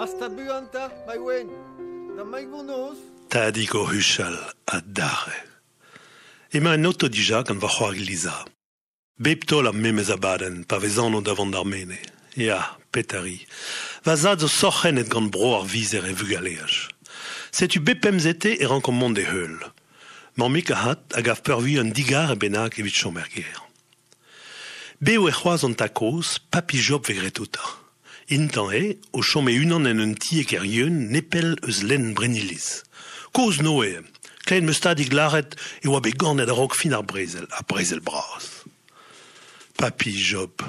Hasta buanta, mai wen. Da mai vonos. Ta dico hushal a dare. E ma noto dija kan va c'hoar Lisa. Beptol a memes abaden, pa vezano davant d'Armene. Ya, petari. Va zad zo sorchen et gant bro ar vizer e vugaleaj. Setu bepem zete e ran kom mont e heul. Marmik a hat a gav pervi un digar e bennak evit chomerger. Beo e c'hoaz an takoz, papi job vegretouta. Intan e, o chome unan en un tiek er yeun, nepel eus len brenilis. Koz noe, klein me stadig laret e oa be ganet a rog fin ar brezel bras. Papi job.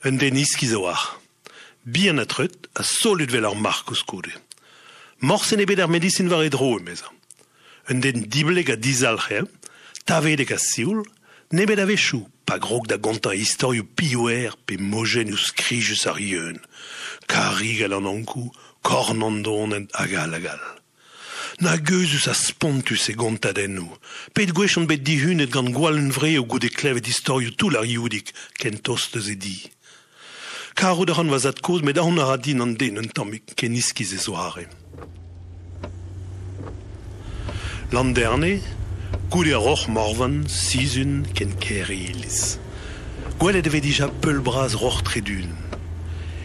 Un den iskiz a war. Bien atreut, a solut vel ar mark ouz kode. Morsen ebet ar medicin var e dro emeza. Un den dibleg a dizalche, tavedek a sioul, nebet a vechou, pa grog da gonta historio piouer pe mojen ou skrijus ar yeun. Karigel an ankou, kornan donet agal. Na geuzus a spontus e gonta dennou. Pet gwechon bet dihun et gant gwal un vre ou goude klevet historio tout ar youdik ken tostez e di. Karo da ran vazat koz, met a hon a radin an den un tammik ken iskiz e zoare. Landerne, goude a roch morvan, sizun ken keri iliz. Gwelet eve dija peul braz roch tredun.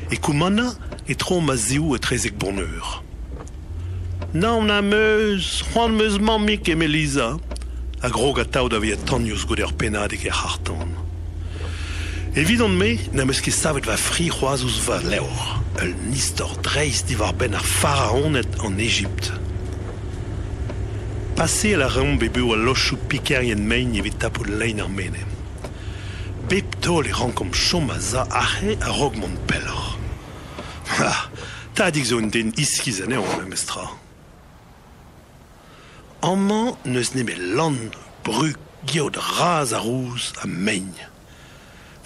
E koumana e trom a zeou e trezek bonheur. Naon a meuz, c'hoant meuz mammik e Melisa, a grog a taout a vez a tannius goude ar penadek e hartan. Evidon me, na meus ket savet va fri c'hoazouz va leur, ul nistor dreist divar ben ar pharaonet an Egypte. Passe la reom bebeu a lochou pikerien mein evit tapout lein ar mene. Beptol e ran kom chom a za ahe a rog mont peller. Ta dik zo un den iskiz an eo an emestra. Amman neus nebe lan, brug, geod raz a rouz a mein.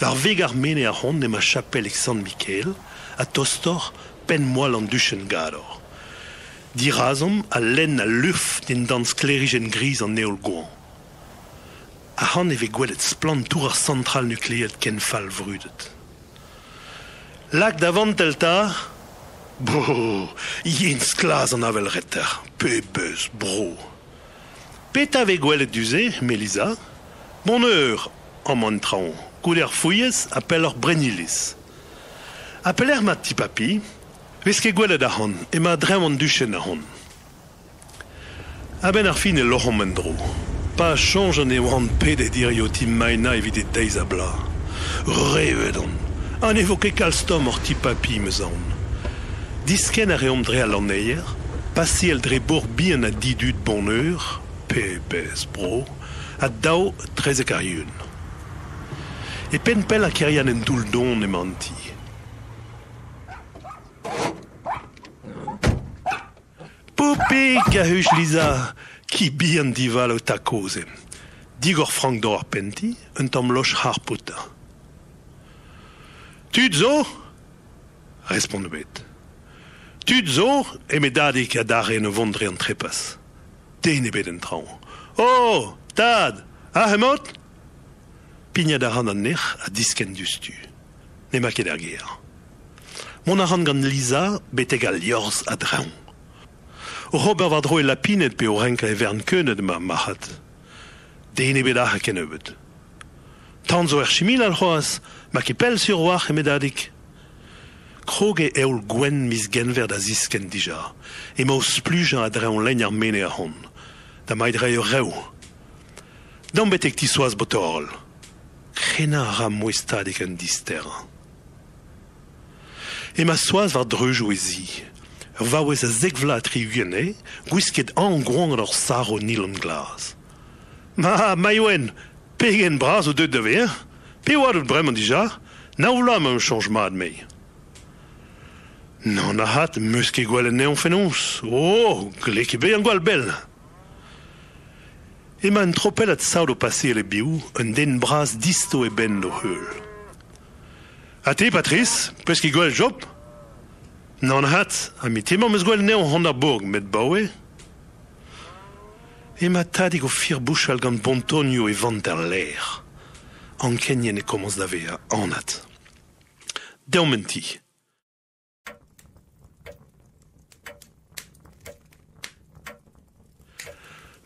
Var veg ar mene a hon ne ma chapel ek Sant Mikael, a tostor pen moal an duchen gador. Dirazom a len a luf din dans klerigen gris an neol goan. A han eve gwelet splant tour ar central nukleet ken fall vrudet. Lak davant telta, bo, jens klaz an avel retter, pe beus, bro. Pet ave gwelet duze, Melisa, bonheur, an man traon, gouder fouillez, apel ar brenilis. Apeler ma ti papi, vez ket gwelet a hon, e ma drem an duchen a hon. A ben ar fin e loc'hom en dro. Pa chanj an e oan ped e dirio ti maina evit e deiz a bla. Revet on. An evo ket kalstom or ti papi meus an. Disken a reom dre al an eier, pasi el dre bour bi an a didud bonheur, pe bez bro, a dao trezek ar yeun. E pen pel a kerian en doul don e manti. Poupik a huch Lisa, ki bihan dival o takoze. Digor Frank d'or penti, un tam loch harpota. Tud zo? Responde bet. Tud zo, e me dadik a dare ne vondre an trepas. Den e bet en traon. Oh, tad, a hemot? Pigna da ran an nech a disken dustu. Ne ma ket er ger. Mon a ran gant Lisa, beteg al yorz a draon. O Robert va dro e lapinet pe o renka e vern keunet ma mahat. Den e bet a ken ebet. Tan zo er chimil al c'hoaz, ma ket pel sur oar e medadik. Krog e eol gwen mis genver da zisken dija, e ma o splujan a dreon lein ar mene a hon. Da ma dre eo reu. Dan betek ti soaz botorol. Krena a ra moestadik an dister. E ma soaz var dreuj o ezi. Va oez a zegvla a triugene, gwisket an groan ar sar o nil an glas. Ma, maioen, pegen bras o deud da ver? Pe oad out bremañ dija? Na oula ma un chanjmad mei. Non a hat, meus ket gwell en neon fenons. Oh, glek e be an gwal bel. Ema un tropel at saout o passer e biou, un den bras disto e ben do heul. A te, Patrice, peus ki gwell job? Nan hat, a mi tema meus gwell neo hon ar borg met baoe? Ema tadig o fir bouchal gant bontonio e vant er l'air. An kenyen e komons da ve a anat. Deomenti.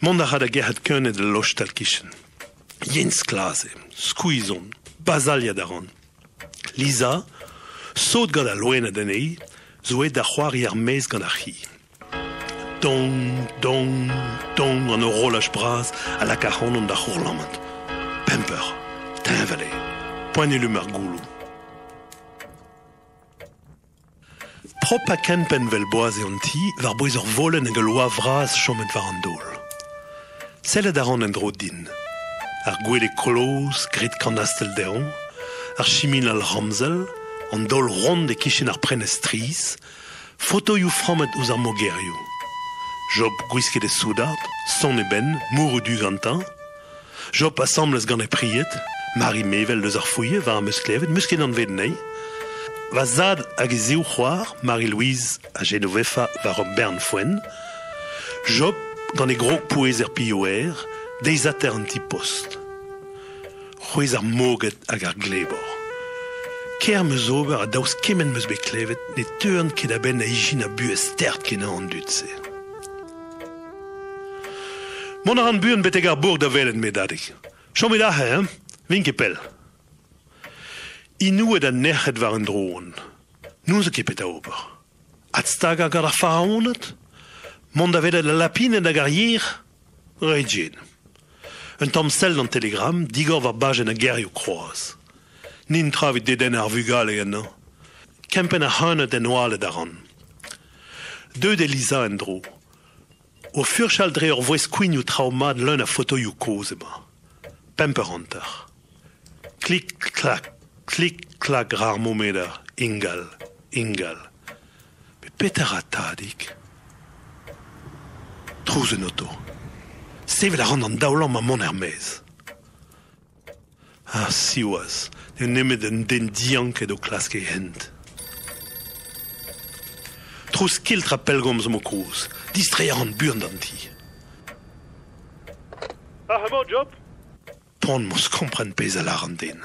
Mont a had a gerhet keunet de lochtal kichen. Jens Klase, Squeezon, Basalia daran. Lisa, saut gant a loen den ei, zo e da c'hoari ar mez gant ar hi. Dong, dong, dong an o rolaj braz a la kahon an da c'hourlamant. Pemper, tinvale, poen elum ar goulou. Prop a kempen vel boaz e an ti, var boez ur volen hag loa vraz chomet var an dol. Sellet a ran en dro din. Ar gwele koloz, grit kanastel deon, ar chimin al ramzel, an dol rond e kichen ar prenestris, fotoioù framet ouz ar mogerioù. Job gwisket e soudap, son e ben, mourou du gantan. Job assembles gant e priet, Marie mevel deus ar fouie, va ar meus klevet, meus ket an vednei. Va zad hag e zeo c'hoar, Marie-Louise a Genovefa var ar bern foen. Job gant e grog pouez er pioer, deizater an ti post. C'hwez ar moget hag ar glebor. Ker meus ober a daouz kemen meus beklevet, ne teurn ket a ben a ijin a bu estert ken an dut se. Mon ar an buan beteg ar bourg da velet medadig. Chom e dahe, hein? Vin ket pel. Inou ed a nec'het war an droon. Nouz a kepet a ober. At stag ar ar faraonet? Mont da velet a lapine da garrier? Regin. Un tamm sel d'an telegram, digor war bajen a gerioù kroaz. Nin travit deden ar vugal e an. Kempen a c'hanet en oalet aran. Deud Elisa en dro. O furchal dre ur voez kouignoù traumad leun a fotoioù koz ema. Pemper antar. Klik, klak, rar momeder. Ingal. Pe petar a tadik. Trouz un auto. Sevel a ran an daoulam a mon hermez. Ah, si oaz. Ne nemet un den dianket o klask e hent. Trouz kilt ra pelgomz mo kouz. Distreier an buan d'an ti. Ah, mo job? Pon mos kompren pez a lar an den.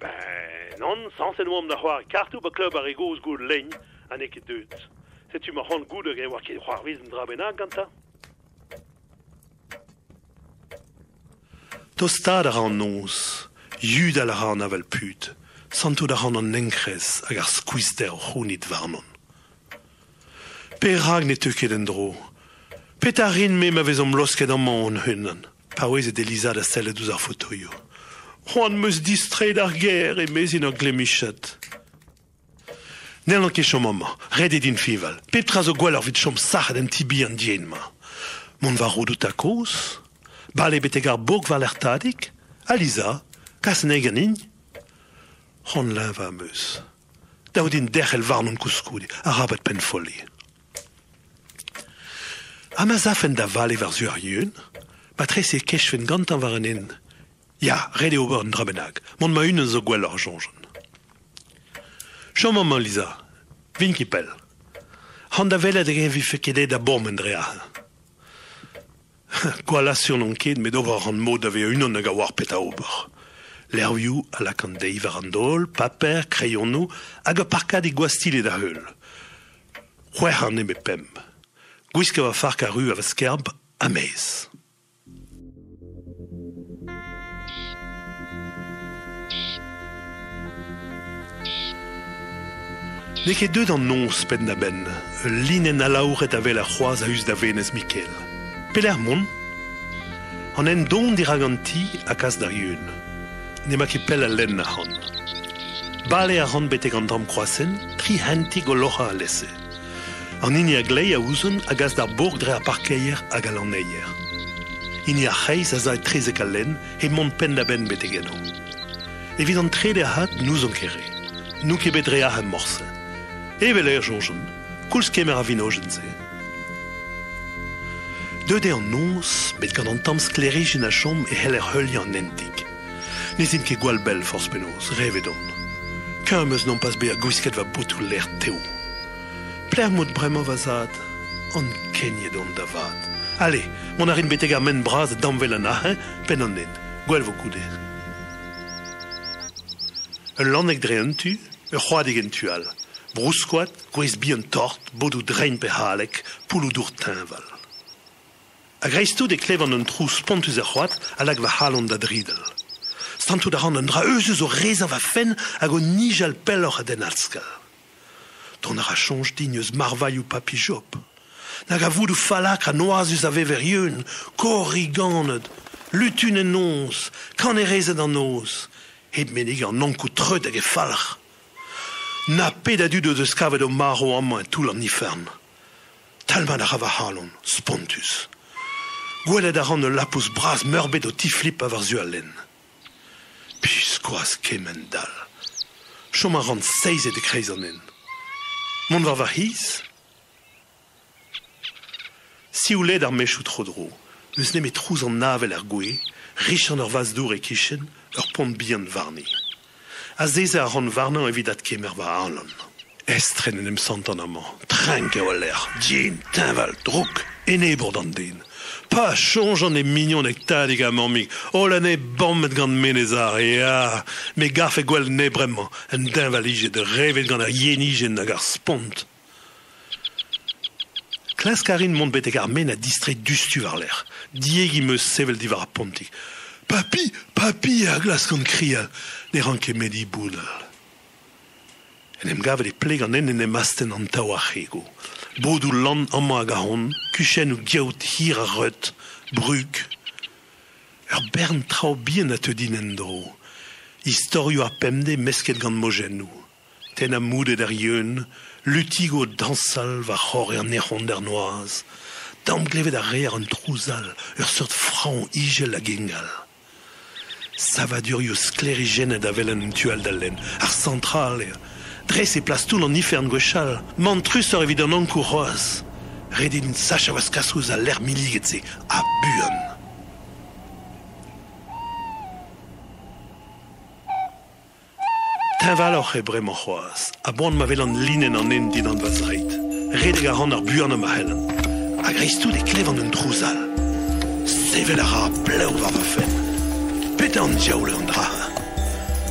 Ben, non, sans en oam da c'hoar kartou ba klub ar egoz goud legn an eket deut. Setu ma c'hant goud ag e war ket c'hoar viz an dra bennak ganta? Tostad a ran noz, yud a la ran avel put, santout a ran an enkrez hag ar skouister c'hounit varnon. Perag ne teuket en dro. Petarin me ma vezom losket an man hunnan. Paouez et Elisa da sellet ouz ar fotoio. C'hoant meus distret ar ger e mezin ar glemichet. Nel an ket chom ama, red din fival. Pep tra zo gwell ar vid chom sachet en tibi an dien ma. Mont va rodout a koz? Bale beteg ar bog val er tadik? Alisa, kas neg an in? C'hant la va meus. Daou din derc'hel varnon kouskoudi, a rabet pen foli. Amazafen da vale var zu ar yeun, batre se kechfen gantan war an en. Ya, rede ober an drabenag, mont ma un zo gwell ar jonjon. Chom an Lisa, vin ki pel. Han da velet egen vi fekede da bommen drea. Gwalasion an ket met over an mod ave unan hag a war pet a ober. Lervioù a lak an deiv ar an dol, paper, kreionou, hag a parkad e gwastile da heul. C'hwer an eme pem. Gwiske va fark a ru a skerb a mez. Neket deud an nons pet na ben, linen a laouret avel a c'hoaz a us da venez Mikel. Peler mon? An en don dirag an ti a kas da yeun. Ne ma ket pel a len a han. Bale a ran beteg an dram kroasen, tri hentig o locha a lese. An ini a glei a ouzon a gaz d'ar bourg dre a parkeier hag a laneier. Ini a c'heiz a zae trezek a len e mont pen da ben betegeno. Evit an trede a hat nouz an kere. Nou ket bet dre a hem morse. Evel er jonjon, koulz kemer a vinojen se. Deude an noz, met gant an tamm sklerij in a chom e heller heuliñ an entik. Nezin ket gwall bell force penaos, revet on. Qu'un meus non pas be a gousket va boutou l'air teo. Pler mod bremañ va zad, an kenye don da vad. Allez, mon arin beteg ar men braz damvel an ahen, pen an nen, gwell vo goude. Un lannek dre un tu, ur c'hoadeg en tual. Brouskoat, gwez bi an tort, bodou drein pe halek, poulou dour tinval. A greistou de klev an un trou spontus ar c'hoad, alag va halon da dridel. Stantou da ran un dra euzeus o reza va fen hag o nijal pelloc'h a den alskal. Ton ar a chonj digneus marvailloù papi jop. Nag a voudou falak a noazus a veverieun, korriganet, lutun en noz, kan e rezet an noz, heb menig an ankou treut hag e falach. Na pedadu deus kavet o maro amman tout an nifern. Talman a rava halon, spontus. Gwelet a ran un lapous braz meurbet o tiflip a varzu a len. Piskoaz kemen dal. Chom a ran seizet e kreiz an en. Mont war hiz? Si ou led ar mechou trodro, eus nemet trouz an navel ar gwe, rich an ur vaz dour e kichen, ur pont bihan varni. A zeze a ran varnan evidat kemer va alon. Estren en em sant an amant, trenk eo l'air, dien, tinval, drouk, enebour d'an den. Pas chonj an e mignon eg tadig a mammig, o la ne bommet gant menezar, ya, me gaf e gwell ne bremman, en dinvalije de revet gant ar yenijen nag ar spont. Klas karin mont betek ar men a distre dustu var l'air, dieg i meus sevel divar a pontik. Papi, papi, a glas gant krial, ne ranke medi boudal. En em gavet e pleg an en emasten an taouachego. Bodou lan amman hag a hon, kuchen ou gyaout hir a reut, bruk. Ur bern trao bien a te din en dro. Historio a pemde mesket gant mojennou. Ten a moudet ar yeun, lutigo dansal va c'hor er nerhon der noaz. Damp glevet a re ar un trouzal, ur sort fran igel a gengal. Savadurio sklerigene da velen un tual d'allen, ar central dres e plastoul an ifern gwechal, mantrus ur evit an ankou roaz. Redin sach a vaz kasouz a l'air miligetse, a buan. Tinval oc'h e bremañ c'hoaz, a boan ma vel an linen an en din an vaz reit. Redeg a ran ar buan am a hellen. A greistou de klev an un trouzal. Sevel a ra bleu war va fen. Pet an diaoule an dra.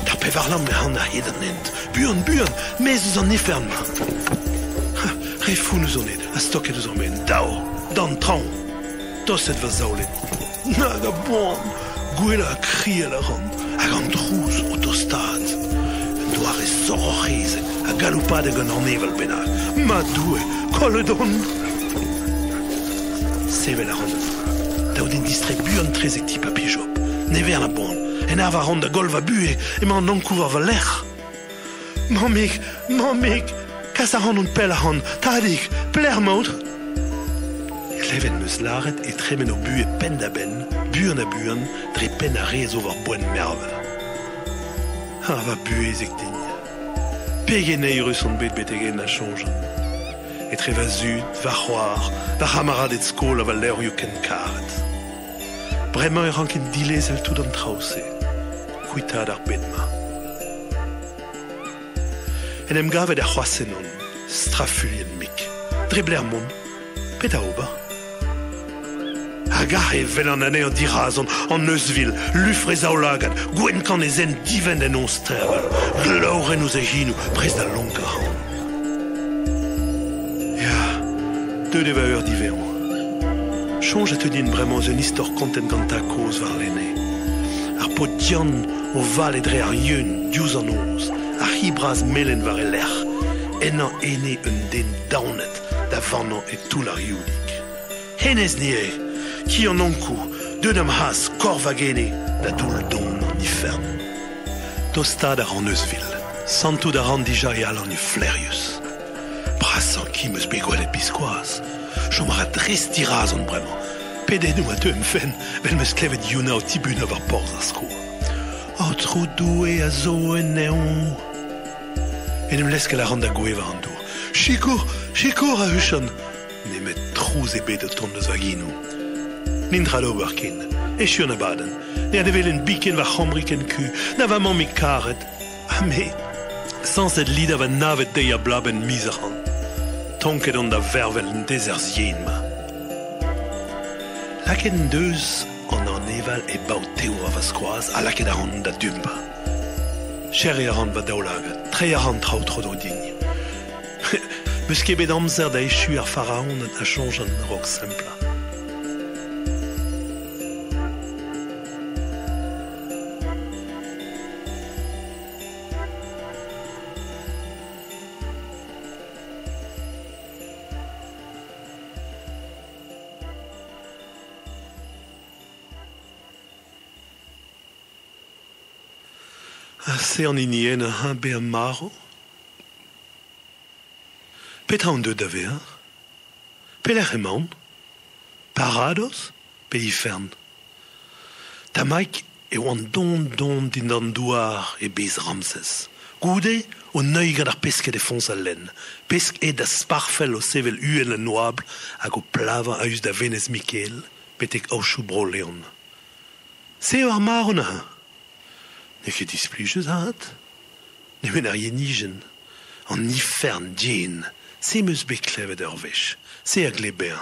Dar pe varlam me an a hed an ent. Buan, mez eus an ifern ma. Re fou neus on ed, a stoket eus an ben. Dao, dan traoù. Toset va zaolet. Nag a boan, gwella a kriel a ran. Hag an trouz o tostad. Un doar e soroc'hez, a galoupad hag an evel bennak. Ma doue, koledon. Sevel a ran. Dao den distre buan trezek ti papi jop. Never la boan. En ar va ran da gol va bue, ema an ankou va l'air. Mammig, kas a ran un pel a ran, tadig, pler maout. Kleven meus laret e tremen o bue pen da ben, buan a buan, dre pen a rez over boan mervel. Ha va bue ezek din. Pegen eirus an bet betegen a chonjan. E tre va zud, va c'hoar, va c'hamarad et skol a va l'air yo ken karet. Bremañ e ranken dilez el tout an traouse. Kuitad ar bedma. En em gavet ar c'hoasenon, strafulien mik. Drebler mon, pet a ober. Hag ar e vel an ane an dirazon, an eusvil, lufrez aolagad, gwen kan ezen diven en on stevel, glauren ouz e jinou, prez da lonk a ran. Ya, deuet eva ur diveron. Chonj a te din bremañ eus un istor kontent gant ta koz war lene. Ar pot dian o val edre ar yeun, diouz an oz, ar hibraz melen war e lec'h, enan ene un den daonet da vannan e tout ar youdik. Henez ni e, ki an ankou, deud am has, kor va gene, da doul don an ifern. Tostad ar an eusvil, santou da ran dija e al an e flerieus. Brasan ki meus begwelet biskoaz, chom a dres tiraz an bremañ. Pedet nou a te em fen, vel meus klevet youna o tibun a var porz ar sko. O tro doue a zo en neon. En em leskel a ran da goe war an dour. Chikour a huchan. Nemet trouz e bet o ton deus vaginou. Nintra d'oberkin. Eschio na baden. Ne a devel en biken va chomriken ku. Na va man mi karet. Ah, me. Sans et lida va navet deia blaben miseran. Tonket on da vervel en deserzien ma. Laken deus an an eval e baut teo a va skroaz a laket a ran da dumba. Chere a ran va daoulaget. Tre a ran trao tro do digne. Meus ket bet amzer da echu ar pharaon a chanj an rok sempla. Se an inien a be am maro? Petra an deud ave, hein? Pelec'h emaon? Parados? Pe ifern? Ta maik e oan don din an douar e bez Ramses. Goude o neuig gant ar pesket e fons al len. Pesk e da sparfel o sevel uen le noable hag o plava a us da Venez Mikel petek aochou bro leon. Se ar maro na, hein? Ne ket displijeus ahat? Ne wen ar yenigen. An ifern dien. Se meus beklevet ur vech. Se a gleber.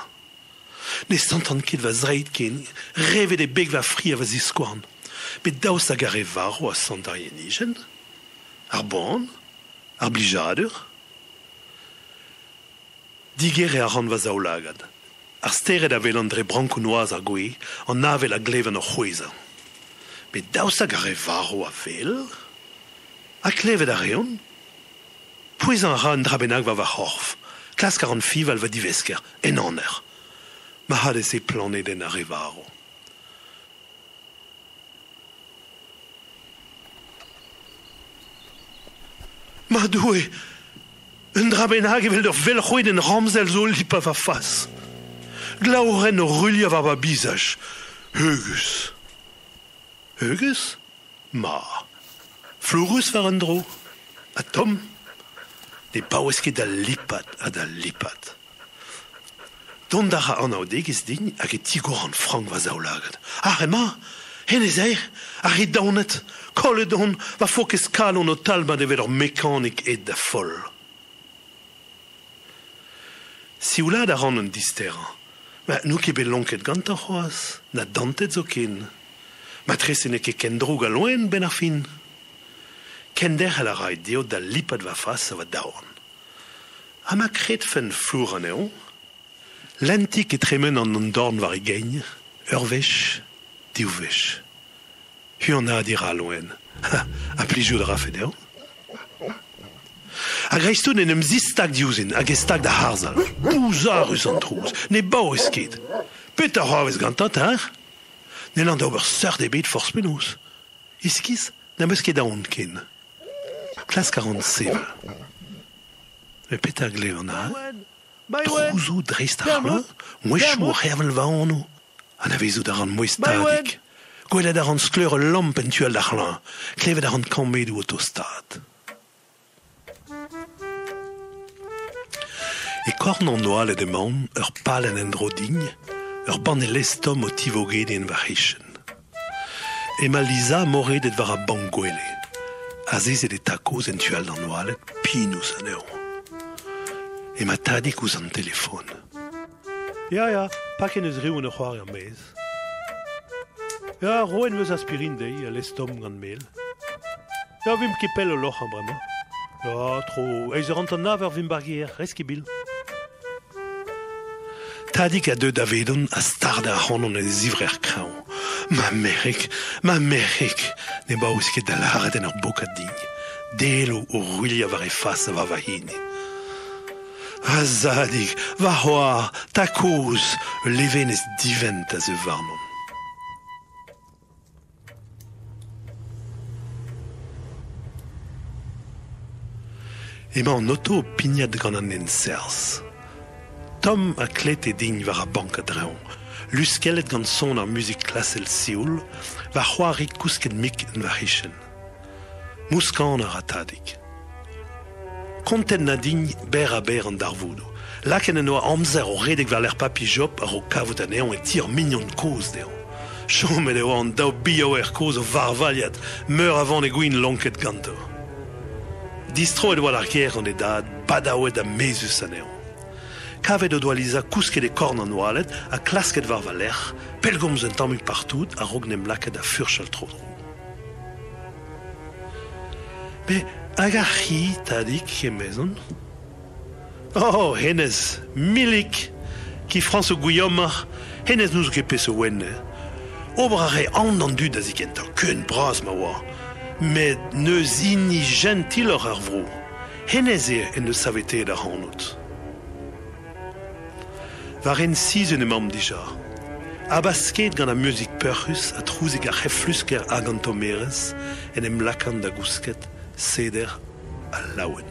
Ne santan ket va zreit ken. Revet e beg va fri a va ziskouarn. Bet daoust a gare varo a sant ar yenigen? Ar bon? Ar blijadur? Diger e ar ran va zaoulagad. Ar steret avel an dre brankounoaz ar goe, an avel a gleven ur c'hweza. Bet daoust a gare varo a vel? A klevet a reon? Pouez an ra an drabenag va horf. Klas 45 val va divesker, en aner. Ma hade se planet en a revaro. Ma doue, un drabenag evel ur velc'houet en ramzel zo lipa va fas. Glaoren o rulia va va bizaj. Hugus. Hugus? Ma. Florus var an dro. A tom? Ne paouez ket da lipat a da lipat. Don dara an aodeg ez din hag e tigour an frank va zaoulagad. Ar ema, hen ez eir, ar e daonet, kol e don va fokez kalon o talma devel ur mekanik ed da fol. Si oulad ar an an disteran, nou ket bet lonket gant ar c'hoaz, na dantet zo ken. Ma trese ne ket ken droug a loen ben ar fin. Kender a la rai deo da lipat va fas a va daouan. Ha ma kret fen flour an eo, lentik e tremen an dorn var e geigne, ur vech, diou vech. Hu an a dir a loen. A plijou da rafet eo. A greistou ne nem zistag diouzin, hag estag da harzal. Bouzar eus an trouz, ne bao esket. Pet a c'hoavez gantat, hein? Ne lan d'ober seur de bet force penous. Iskiz, na meus ket daoun ken. Klas 47. Me pet a glev an a. Trouzou dreist ar c'hlan, mouechou o c'hervel va anno. An avezou da ran mouez tadik. Gwelet a ran skleur lamp en tuel da c'hlan. Klevet a ran kambedou o tostad. E korn an oal e deman, ur pal en endro dign, ur ban e lestom o tivoged en va c'hechen. E ma Lisa moret et var a bank gwele. Azez et tacos en tual d'an oalet, pinous an eo. E ma tadik ouz an telefon. Ya, pa ken eus reoù an ur c'hoari an mez. Ya, roen meus aspirin dei, a lestom gant mel. Ya, vim kepel o loch an bremañ. Ya, tro, eiz ur an tan nav ur vim bargier, reskibil. Tadik a deud avedon a stard a c'hanon e zivrer kraon. Ma merik, ne baouz ket da laret en ur bokat dign. Delo o rulia var e fas a va va hini. Va zadig, va c'hoar, ta kouz, leven ez divent a ze varnon. Ema an auto pignat gant an enserzh. Tom a klet e dign war a bank a dreon. Luskellet gant son ar muzik klasel Seoul, va c'hoari kousket mik en va c'hechen. Mouskan ar atadik. Konten na dign ber a ber an darvoudo. Là qu'en eno amzer o redek var l'er papi job ar o kavout aneon e tir mignon koz deon. Chom eo an daou bio er koz o varvaliat, meur avant e gwin lonket ganto. Distro eo ar ger an edad, badaouet a mezus aneon. Kavet o doaliza kousket e korn an oalet, a klasket varvaler, pelgomz un tammuk partout, a rognem laket a furchal trodro. Be, hag ar c'hi tadik e mezon? Oh, hennez, milik, ki Frans o Guillaume, hennez nous ket pez o wenne. Obrare an an dud a zikent ar keun braz ma oa, met neus inni gentil ar vro. Hennez e en deus savete da hanout. Var en siz un emam dija. Abasket gant a music percus a trouzig ar c'heflusker agantomerez en em lakan da gousket seder a laouen.